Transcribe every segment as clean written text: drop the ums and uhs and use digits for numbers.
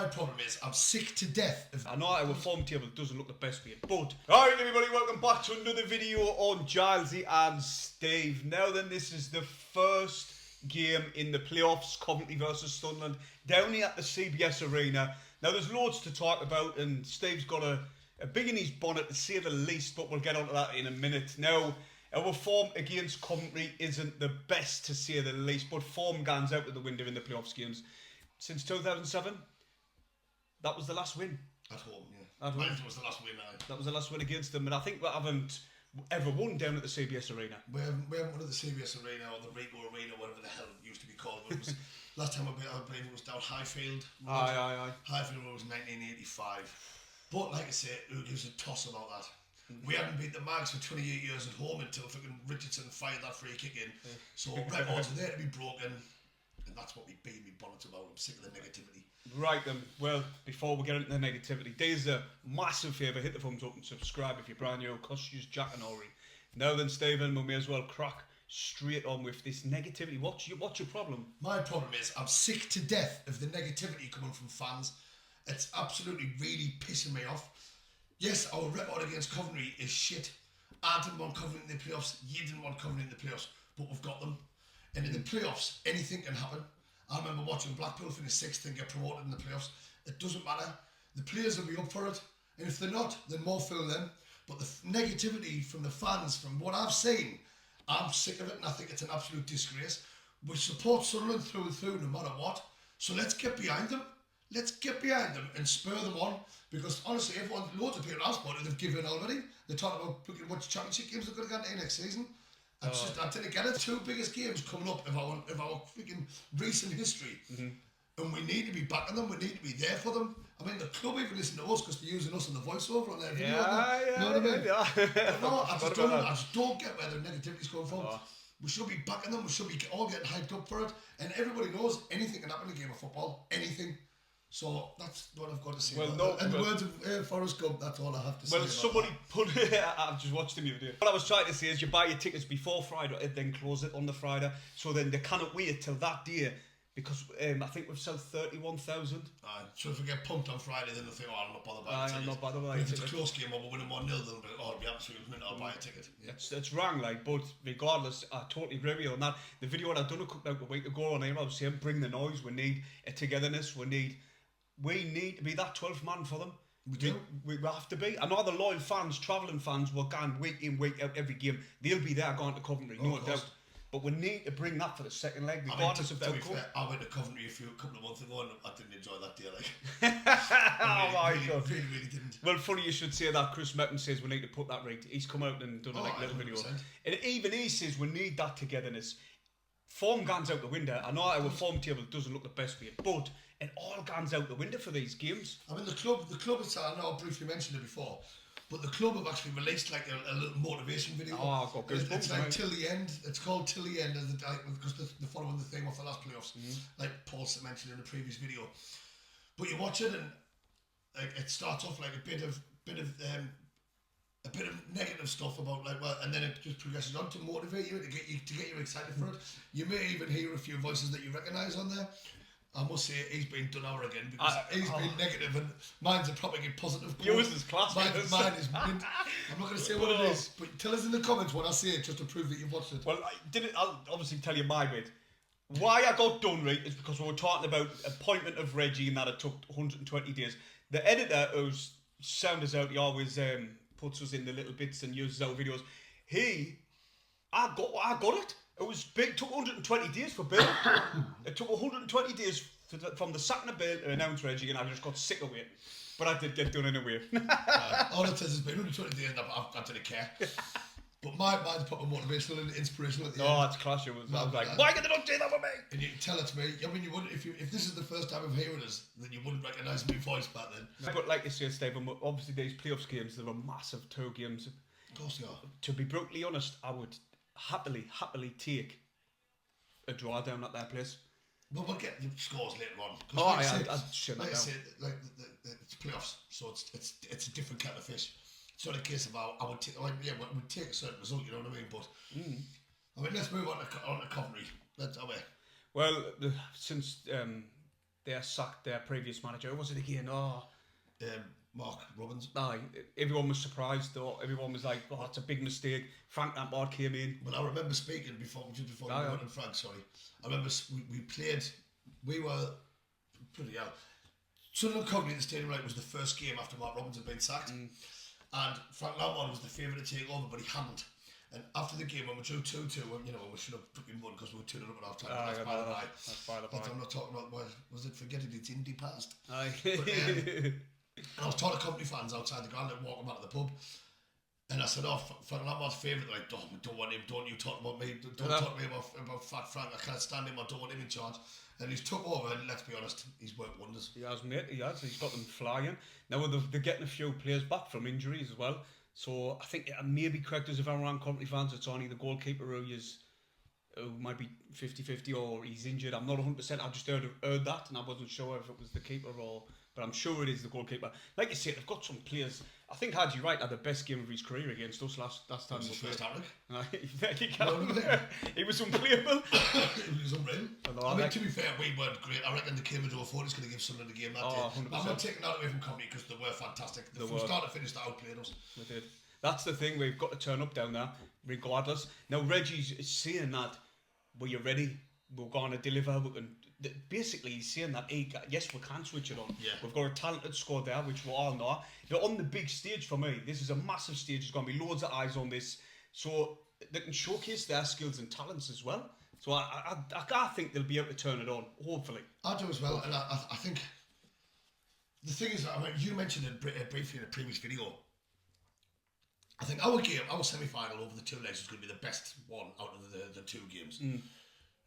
My problem is I'm sick to death of... I know our form table doesn't look the best for you, but... Alright everybody, welcome back to another video on Gilesy and Steve. Now then, this is the first game in the playoffs, Coventry versus Sunderland, down here at the CBS Arena. Now there's loads to talk about and Steve's got a big in his bonnet to say the least, but we'll get onto that in a minute. Now, our form against Coventry isn't the best to say the least, but form guns out of the window in the playoffs games. Since 2007, that was the last win. At home, yeah. At home. That was the last win. That was the last win against them, and I think we haven't ever won down at the CBS Arena. We haven't won at the CBS Arena or the Rico Arena, whatever the hell it used to be called. It was, last time I believe it was down Highfield. Aye. Highfield was 1985. But like I say, who gives a toss about that? We hadn't beat the Mags for 28 years at home until fucking Richardson fired that free kick in. So records are there to be broken, and that's what we beat me bonnets about. I'm sick of the negativity. Right then, well, before we get into the negativity, there's a massive favour, hit the thumbs up and subscribe if you're brand new, costs you Jack and Ori. Now then, Stephen, we may as well crack straight on with this negativity. What's your problem? My problem is I'm sick to death of the negativity coming from fans. It's absolutely really pissing me off. Yes, our record against Coventry is shit. I didn't want Coventry in the playoffs, you didn't want Coventry in the playoffs, but we've got them. And in the playoffs, anything can happen. I remember watching Blackpool finish 6th and get promoted in the playoffs. It doesn't matter. The players will be up for it. And if they're not, then more fool them. But the negativity from the fans, from what I've seen, I'm sick of it and I think it's an absolute disgrace. We support Sunderland through and through no matter what. So let's get behind them. Let's get behind them and spur them on. Because honestly, loads of people I've spotted have given already. They're talking about looking at what championship games they're going to get into next season. I didn't get it. Two biggest games coming up of our freaking recent history. And we need to be backing them, we need to be there for them. I mean, the club even listen to us because they're using us in the voiceover on their video. You know what I mean? But no, I just don't get where the negativity's coming from. We should be backing them, we should be all getting hyped up for it. And everybody knows anything can happen in a game of football. Anything. So that's what I've got to say. Well, the words of Forrest Gump, that's all I have to say. Well, somebody put I've just watched the video. What I was trying to say is you buy your tickets before Friday and then close it on the Friday. So then they cannot wait till that day because I think we've sold 31,000. So if we get pumped on Friday, then they'll think, oh, I'm not bothered buying a ticket. I'm not bothered buying a ticket. If it's a close game or we're winning 1-0, then I'll be absolutely minute, I'll buy a ticket. Yeah. It's wrong, like, but regardless, I totally agree with you on that. The video that I done a week ago on here, I was saying, bring the noise. We need a togetherness. We need to be that 12th man for them. We do. We have to be. I know the loyal fans, travelling fans, will go week in, week out, every game. They'll be there going to Coventry, no doubt. But we need to bring that for the second leg, regardless of the outcome. I went to Coventry a couple of months ago and I didn't enjoy that day. Oh my God. Really didn't. Well, funny you should say that. Chris Merton says we need to put that right. He's come out and done a little video. And even he says we need that togetherness. Form guns out the window. I know our form table doesn't look the best for you, but it all guns out the window for these games. I mean, the club is, I know I briefly mentioned it before, but the club have actually released like a little motivation video. Oh, I've got goosebumps. It's like Till the End. It's called Till the End because they're following the thing off the last playoffs, like Paul mentioned in the previous video. But you watch it and like it starts off like a bit of negative stuff about and then it just progresses on to motivate you to get you excited for it. You may even hear a few voices that you recognise on there. I must say he's been done over again because he's been negative and mine's a proper positive. Yours is class. Mine is mint. I'm not going to say what it is, but tell us in the comments when I say it just to prove that you've watched it. Well, I'll obviously tell you my bit. Why I got done right is because we were talking about appointment of Reggie and that it took 120 days. The editor who's sound us out, he always puts us in the little bits and uses our videos. I got it. It was big. It took 120 days for Bill. It took 120 days from the sacking of Bill to announce Reggie, and I just got sick of it. But I did get done anyway. All it says has been 120 days, and I didn't care. But mine's proper motivational and inspirational at the end. Oh, it's class. I was like, why can they not do that with me? And you tell it to me. I mean, you wouldn't if this is the first time of hearing us, then you wouldn't recognise my voice back then. But like you say, Stephen, obviously these playoffs games, they're a massive two games. Of course they are. To be brutally honest, I would happily take a draw down at their place. Well, we'll get the scores later on. I say, it's playoffs, so it's a different kind of fish. It's not a case of I would take a certain result, you know what I mean? But I mean, let's move on to Coventry. Well, since they sacked their previous manager. Who was it again? Oh, Mark Robbins. aye. Everyone was surprised though. Everyone was like, "Oh, that's a big mistake." Frank Lampard came in. Well, I remember speaking just before you went and Frank. Sorry, I remember we played. We were pretty hell. Sunderland Coventry at the Stadium Light was the first game after Mark Robbins had been sacked, and Frank Lampard was the favourite to take over, but he hadn't. And after the game, when we drew 2-2, we should have fucking won because we were 2-0 up at half time. That's by the by. That's by the by. I'm not talking about, was it forgetting it's indie past? Aye. But, and I was talking to company fans outside the ground and walking back to the pub. And I said, Frank Lampard's favourite, like, don't want him, don't you talk about me, don't talk to me about Fat Frank, I can't stand him, I don't want him in charge. And he's took over, and let's be honest, he's worked wonders. He has, mate, he has. He's got them flying. Now they're getting a few players back from injuries as well. So I think it may be correct as if I'm around Coventry fans, it's only the goalkeeper who might be 50-50 or he's injured. I'm not 100%. I just heard that and I wasn't sure if it was the keeper but I'm sure it is the goalkeeper. Like you said, they've got some players. I think Haji Wright had the best game of his career against us last time. His first hat-trick. He was unplayable. He was unreal. I mean, to be fair, we weren't great. I reckon the Cambridge 04 is going to give Sunderland a game that day. 100%. I'm not taking that away from Coventry because they were fantastic. From start to finish, they outplayed us. They did. That's the thing. We've got to turn up down there, regardless. Now Reggie's saying that we're ready. We're going to deliver. Basically, he's saying that yes, we can switch it on. Yeah. We've got a talented squad there, which we all know. They're on the big stage for me. This is a massive stage. There's going to be loads of eyes on this, so they can showcase their skills and talents as well. So I think they'll be able to turn it on. Hopefully, I do as well, and I think the thing is, I mean, you mentioned it briefly in a previous video. I think our semi-final over the two legs is going to be the best one out of the two games.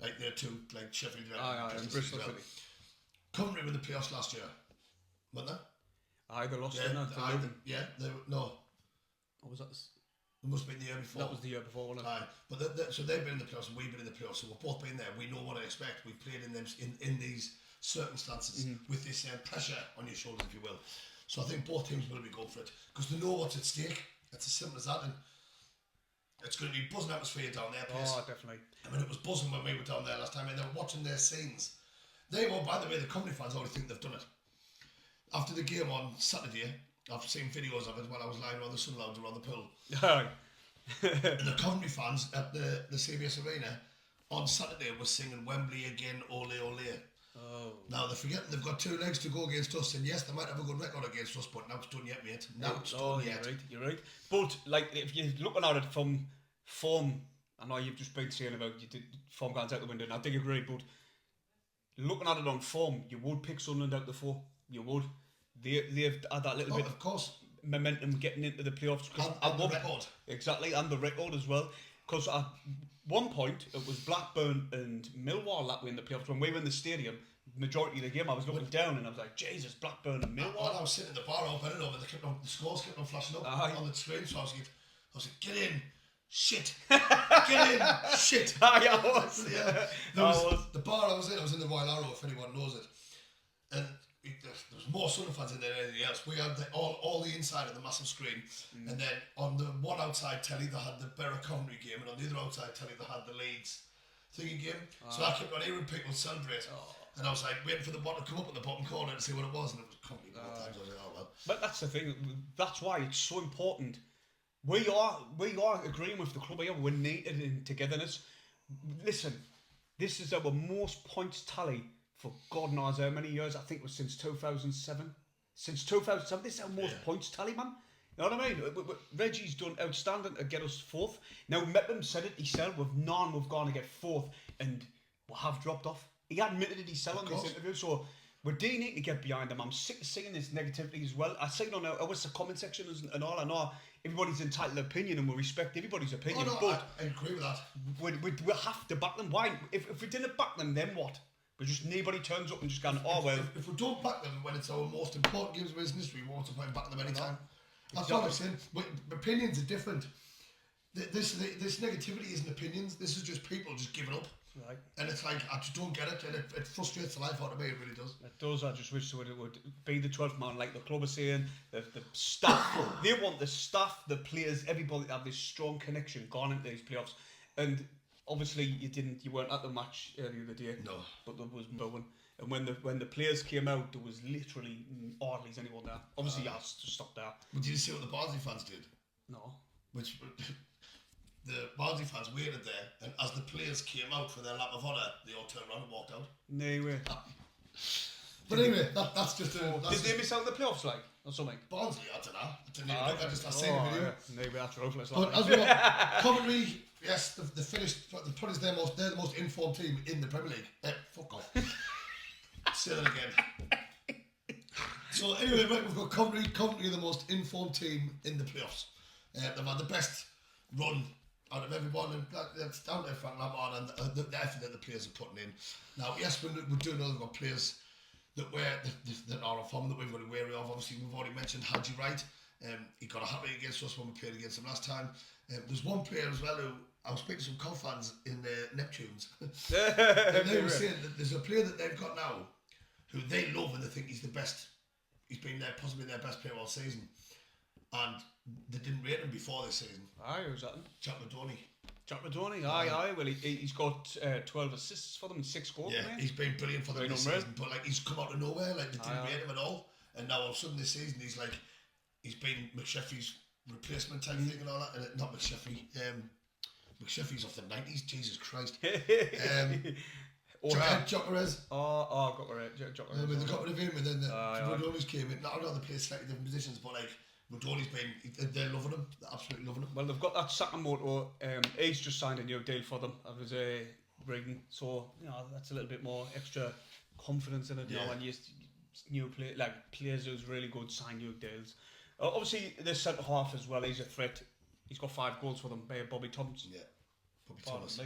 Like the two, like Sheffield United and Bristol City. Coventry were in the playoffs last year, weren't they? Aye, they lost. No. What was that? It must have been the year before. That was the year before, wasn't it? Aye, but so they've been in the playoffs and we've been in the playoffs, so we've both been there. We know what to expect. We've played in them in these circumstances with this pressure on your shoulders, if you will. So I think both teams will be going for it because they know what's at stake. It's as simple as that, and it's going to be buzzing atmosphere down there. Oh, definitely. I mean, it was buzzing when we were down there last time, and they were watching their scenes. They were, by the way, the company fans already think they've done it. After the game on Saturday, I've seen videos of it while I was lying around the sun lounge around the pool. And the Coventry fans at the CBS Arena on Saturday were singing Wembley again, ole ole. Oh. Now they're forgetting they've got two legs to go against us, and yes, they might have a good record against us, but now it's done yet, mate. Now it's done yet. You're right. But like, if you're looking at it from form, I know you've just been saying about form goes out the window, and I do agree. But looking at it on form, you would pick Sunderland out the four. You would. They've had that little bit of course momentum getting into the playoffs and the record. Exactly, and the record as well. Because at one point it was Blackburn and Millwall that were in the playoffs. When we were in the stadium, majority of the game I was looking down and I was like, Jesus, Blackburn and Millwall. When I was sitting in the bar opening over, the scores kept on flashing up on the screen, so I was like, get in, shit, get in, shit. I was. Yeah. The bar I was in the Royal Arrow, if anyone knows it, and there was more Sunderland fans in there than anything else. We had all the inside of the massive screen, and then on the one outside telly they had the Berwick Coventry game, and on the other outside telly they had the Leeds thingy game. So I kept on hearing people celebrate, and I was like waiting for the ball to come up in the bottom corner to see what it was, and it was Coventry both times. I was like, oh well. But that's the thing. That's why it's so important. We are agreeing with the club here. We're needed in togetherness. Listen, this is our most points tally for God knows how many years. I think it was since 2007. Since 2007, this is our most points tally, man. You know what I mean? Reggie's done outstanding to get us fourth. Now, Mepham said it himself, we've gone to get fourth, and we have dropped off. He admitted it himself on this interview, so we do need to get behind him. I'm sick of seeing this negativity as well. I see it on our comment section and all. I know everybody's entitled to opinion and we respect everybody's opinion, but I agree with that. We have to back them. Why? If we didn't back them, then what? But just nobody turns up and just going, oh well. If we don't back them when it's our most important games of business history, we want to back them anytime. That's what I'm saying. Opinions are different. This negativity isn't opinions. This is just people just giving up. Right. And it's like, I just don't get it, and it frustrates the life out of me, it really does. It does. I just wish it would be the 12th man, like the club is saying, the staff. They want the staff, the players, everybody to have this strong connection going into these playoffs. And obviously you weren't at the match earlier the day. No. But there was booing. And when the players came out, there was literally hardly anyone there. Obviously, he has to stop there. But did you see what the Barnsley fans did? No. Which the Barnsley fans waited there, and as the players came out for their lap of honour, they all turned around and walked out. No way. But anyway, that's just a... Did they miss out on the playoffs, like, or something? Barnsley, I don't know. I didn't even look, I just seen the video. Yeah. Maybe that's ruthless. But as we know, Coventry, yes, they finished, they're the most informed team in the Premier League. Fuck off. Say that again. So anyway, right, we've got Coventry. Coventry are the most informed team in the playoffs. They've had the best run out of everyone, and that's down to Frank Lampard and the effort that the players are putting in. Now, yes, we do know they've got players that are on form that we've got to be wary of. Obviously, we've already mentioned Hadji Wright. He got a hat trick against us when we played against him last time. There's one player as well who I was speaking to some Cov fans in Neptunes, and they were saying that there's a player that they've got now who they love and they think he's the best. He's been possibly their best player all season, and they didn't rate him before this season. Aye, who's that? Jack Madoni. Jack Madoni, aye. Well, he's got 12 assists for them and 6 goals. Yeah, he's been brilliant for them this season, but like he's come out of nowhere. Like they didn't rate him at all, and now all of a sudden this season he's been McSheffy's replacement type thing and all that. And not McSheffy. McSheffy's off the 90s. Jesus Christ. Jokerez. Jokerez. They got rid of him, and then Madoni's came in. I know they play slightly different positions, but like Madoni's they're loving him. They're absolutely loving him. Well, they've got that Sakamoto. He's just signed a new deal for them. It was Brighton, so that's a little bit more extra confidence in it. You know, and new players who's really good sign new deals. Obviously, the centre half as well. He's a threat. He's got 5 goals for them. Bobby Thompson. Yeah, Bobby Thomas.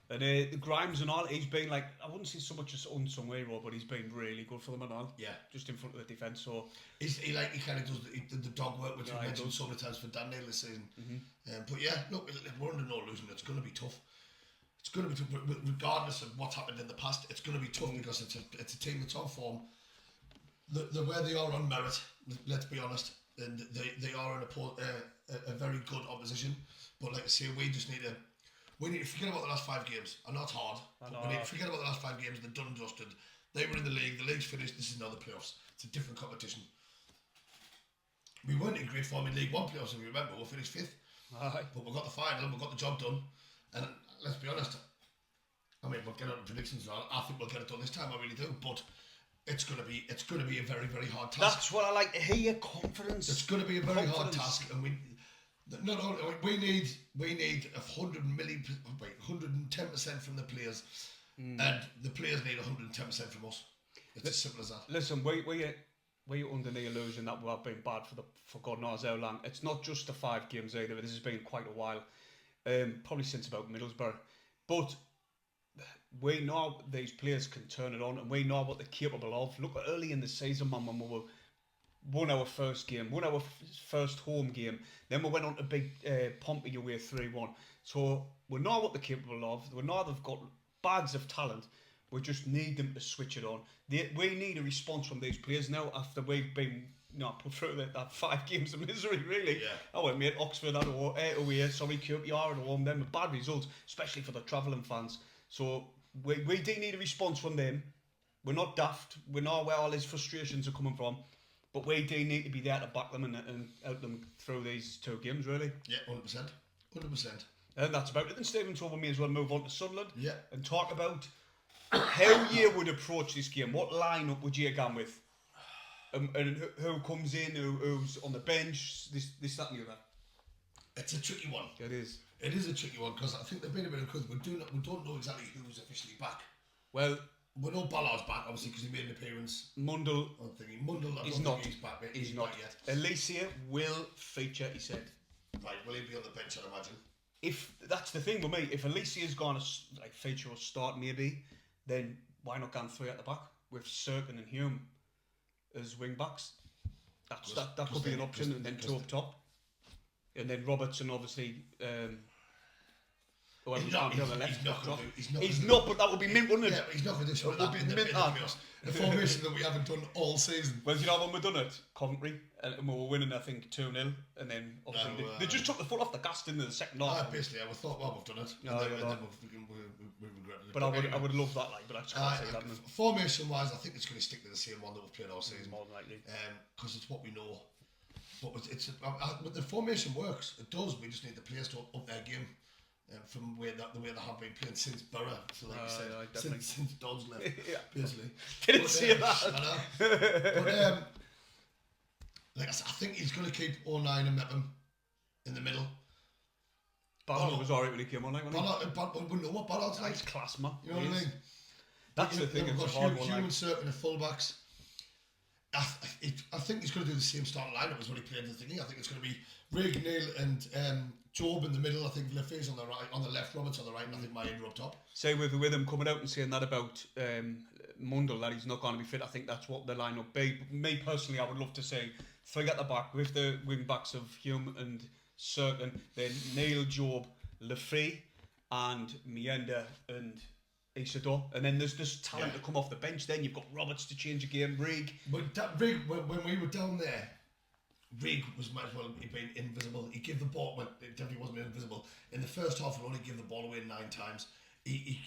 And the Grimes and all, he's been like, I wouldn't say so much as unsung hero, but he's been really good for them and all. Yeah. Just in front of the defence. So he kind of does the dog work, which we mentioned so many times for Dan Neil this season. But yeah, look, we're under no illusion. It's going to be tough. It's going to be tough, regardless of what's happened in the past. It's going to be tough because it's a team that's on form. The where they are on merit. Let's be honest, and they are in a very good opposition. But like I say, we need to forget about the last 5 games. I know it's hard. We need to forget about the last 5 games. They're done and dusted. They were in the league. The league's finished. This is now the playoffs. It's a different competition. We weren't in great form in League One playoffs, if you remember. We finished 5th. But we got the final and we got the job done. And let's be honest, I mean, we'll get on predictions now. I think we'll get it done this time. I really do. But it's going to be a very, very hard task. That's what I like to hear. Confidence. It's going to be a very hard task, and we need 110% from the players, and the players need 110% from us. It's as simple as that. Listen, we're under the illusion that we've been bad for God knows how long. It's not just the 5 games either. This has been quite a while, probably since about Middlesbrough, but we know these players can turn it on, and we know what they're capable of. Look, early in the season, man, when we won our first game, won our first home game, then we went on to big Pompey away 3-1. So we know what they're capable of. We know they've got bags of talent. We just need them to switch it on. We need a response from these players now after we've been put through that 5 games of misery, really. Yeah. Oh, well, mate, Oxford at away, sorry, QPR at home, then with bad results, especially for the travelling fans. So we do need a response from them. We're not daft. We know where all these frustrations are coming from. But we do need to be there to back them and help them through these 2 games, really. Yeah, 100%. 100%. And that's about it. Then, Stephen, so we may as well move on to Sunderland and talk about how you would approach this game. What lineup would you go with? And who comes in, who's on the bench, this, that and the other. It's a tricky one. It is. It is a tricky one because I think they've been a bit of we don't know exactly who's officially back. Well, we know Ballard's back, obviously, because he made an appearance. Mundell, he's not. He's back. He's not yet. Alicia will feature, he said. Right, will he be on the bench, I'd imagine? If that's the thing with me, if Alicia's going to feature or start maybe, then why not go 3 at the back with Serkin and Hume as wing backs? That could be an option, and then 2 up top, and then Robertson obviously Well, He's not going to He's not, but that would be mint, wouldn't it? Yeah, but he's not going to do something That like would that be in the mint, playoffs. The formation that we haven't done all season. Well, do you know when we done it? Coventry, and we were winning, I think, 2-0, and then obviously they just took the foot off the gas in the second half. Basically, I thought, well, we've done it. No, and then we regretted it. But I would love that, like, but I just can't say that. Formation-wise, I think it's going to stick to the same one that we've played all season. More than likely. Because it's what we know. But but the formation works. It does. We just need the players to up their game. From the way they have been playing since Borough, so like you said, since Dodds left, basically. Didn't see that. I know. But like I think he's going to keep 09 and Mepham in the middle. Ballard was alright when he came on, like, we know what Ballard's like. He's class, man. You know what I mean? That's the thing. We've got it's a hard one. Hugh and Cirque in the fullbacks. I think he's going to do the same starting lineup as what he played in the thingy. I think it's going to be Rig, Neil and Job in the middle. I think Lefay's on the right, on the left, Roberts on the right, and I think Mayer up top. Say with him coming out and saying that about Mundell, that he's not going to be fit, I think that's what the lineup be. Me personally, I would love to see 3 at the back with the wing backs of Hume and Cirque, then Neil, Job, Lefay, and Mienda and Isidore, and then there's this talent to come off the bench. Then you've got Roberts to change a game. Rig, but that Rig, when we were down there, Rig was might as well been invisible. He gave the ball when it definitely wasn't invisible in the first half. He only gave the ball away 9 times. He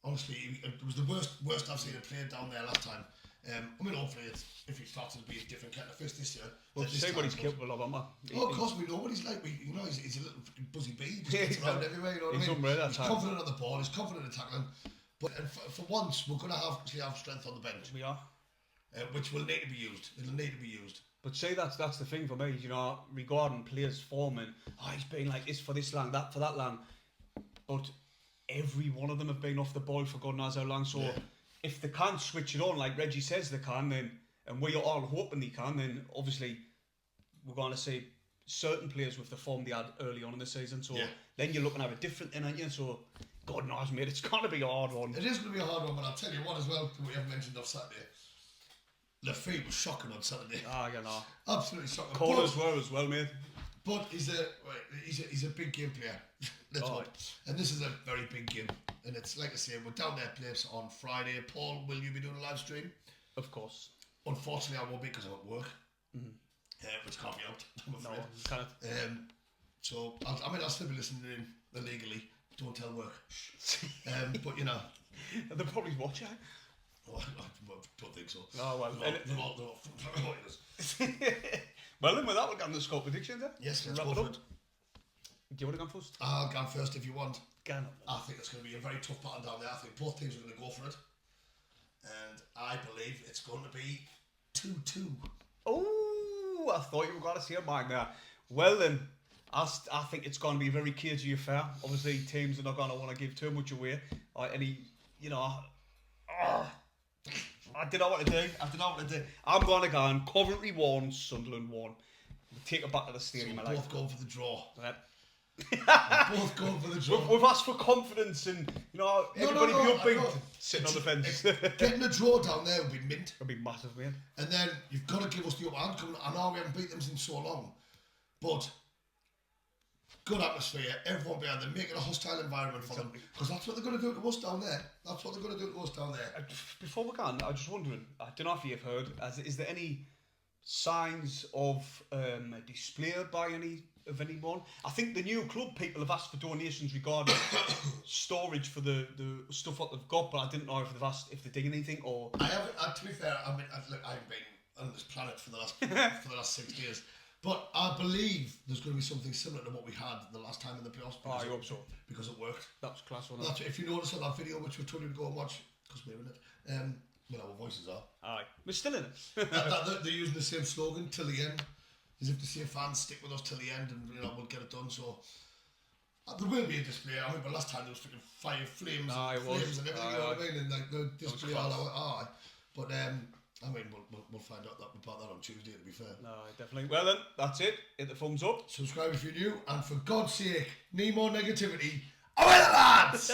honestly, it was the worst I've seen him play down there last time. I mean, hopefully, if he starts to be a different kind of fist this year. Well, say what he's capable of, man. Of course, we know what he's like. He's a little buzzy bee. He just gets around everywhere. You know what I mean? Unreal, he's confident on the ball. He's confident in tackling. But for once, we're going to have strength on the bench. We are. Which will need to be used. It'll need to be used. But say that's the thing for me, regarding players forming. He's been like this for this long, that for that long. But every one of them have been off the ball for God knows how long. So if they can't switch it on, like Reggie says they can, then, and we are all hoping they can, then obviously we're going to see certain players with the form they had early on in the season. So then you're looking at it different, then, aren't you? So God knows, mate, it's going to be a hard one. It is going to be a hard one, but I'll tell you what as well, we haven't mentioned off Saturday. Lefay was shocking on Saturday. Absolutely shocking. Cole as well, mate. But he's a big game player. That's what. And this is a very big game. And it's like I say, we're down there place on Friday. Paul, will you be doing a live stream? Of course. Unfortunately, I won't be because I'm at work. Which can't be out, I'm afraid. No, can't. So, I'll still be listening in illegally. Don't tell work. But, you know. They'll probably watch it. Oh, I don't think so. Oh, well. They're all well, then with that, we'll get on the score predictions, eh? Yes, let's go for it. Do you want to go first? I'll go first if you want. I think it's going to be a very tough battle down there. I think both teams are going to go for it. And I believe it's going to be 2-2. Oh, I thought you were going to say mine there. Well then, I think it's going to be a very cagey affair. Obviously, teams are not going to want to give too much away. I don't know what to do. I'm going to go on Coventry 1, Sunderland 1. We'll take it back to the stadium. So we're both going for the draw. Right. We're both going for the draw. We've asked for confidence and, everybody be upbeat, sitting on the fence. Getting a draw down there would be mint. It'll be massive, man. And then you've got to give us the upper hand. I know we haven't beat them in so long, but good atmosphere, everyone behind them, making a hostile environment for them. Because that's what they're going to do to us down there. Before we go on, I was just wondering, I don't know if you've heard, is there any signs of a display by anyone? I think the new club people have asked for donations regarding storage for the stuff what they've got, but I didn't know if they've asked if they dig anything or. I haven't. To be fair, I haven't been on this planet for the last 6 years. But I believe there's going to be something similar to what we had the last time in the playoffs. I hope so. Because it worked. That was class, wasn't it? If you notice on that video, which we told you to go and watch, because we're in it, well, our voices are. Aye. We're still in it. They're using the same slogan till the end. As if the same fans stick with us till the end and, we'll get it done. So, there will be a display. I remember last time there was freaking fire, flames, and everything, you know what I mean? And like, the display all out. But, we'll find out about that on Tuesday, to be fair. No, definitely. Well then, that's it. Hit the thumbs up. Subscribe if you're new. And for God's sake, need more negativity. Away the lads!